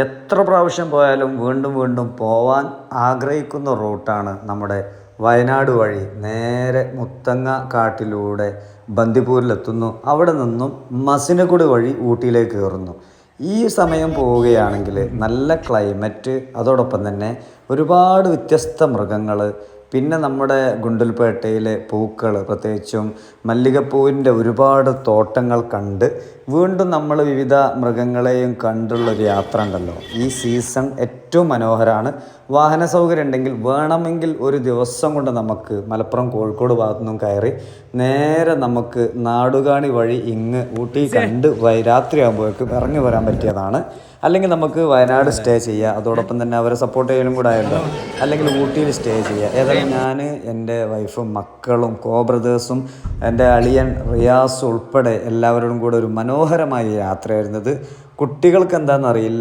എത്ര പ്രാവശ്യം പോയാലും വീണ്ടും വീണ്ടും പോവാൻ ആഗ്രഹിക്കുന്ന റൂട്ടാണ് നമ്മുടെ വയനാട് വഴി. നേരെ മുത്തങ്ങ കാട്ടിലൂടെ ബന്ദിപ്പൂരിലെത്തുന്നു. അവിടെ നിന്നും മസിനഗുഡി വഴി ഊട്ടിയിലേക്ക് കയറുന്നു. ഈ സമയം പോവുകയാണെങ്കിൽ നല്ല ക്ലൈമറ്റ്, അതോടൊപ്പം തന്നെ ഒരുപാട് വ്യത്യസ്ത മൃഗങ്ങൾ, പിന്നെ നമ്മുടെ ഗുണ്ടൽപേട്ടയിലെ പൂക്കൾ, പ്രത്യേകിച്ചും മല്ലികപ്പൂവിൻ്റെ ഒരുപാട് തോട്ടങ്ങൾ കണ്ട് വീണ്ടും നമ്മൾ വിവിധ മൃഗങ്ങളെയും കണ്ടുള്ളൊരു യാത്ര ഉണ്ടല്ലോ. ഈ സീസൺ ഏറ്റവും മനോഹരമാണ്. വാഹന സൗകര്യം ഉണ്ടെങ്കിൽ വേണമെങ്കിൽ ഒരു ദിവസം കൊണ്ട് നമുക്ക് മലപ്പുറം കോഴിക്കോട് ഭാഗത്തു നിന്നും കയറി നേരെ നമുക്ക് നാടുകാണി വഴി ഇങ്ങ് ഊട്ടി കണ്ട് രാത്രിയാകുമ്പോഴേക്കും ഇറങ്ങി വരാൻ പറ്റിയതാണ്. അല്ലെങ്കിൽ നമുക്ക് വയനാട് സ്റ്റേ ചെയ്യുക, അതോടൊപ്പം തന്നെ അവരെ സപ്പോർട്ട് ചെയ്യലും കൂടെ ആയല്ലോ. അല്ലെങ്കിൽ ഊട്ടിയിൽ സ്റ്റേ ചെയ്യുക. ഏതായാലും ഞാൻ, എൻ്റെ വൈഫും മക്കളും ബ്രദേഴ്സും എൻ്റെ അളിയൻ റിയാസ് ഉൾപ്പെടെ എല്ലാവരോടും കൂടെ ഒരു മനോഹരമായ യാത്രയായിരുന്നത്. കുട്ടികൾക്ക് എന്താണെന്നറിയില്ല,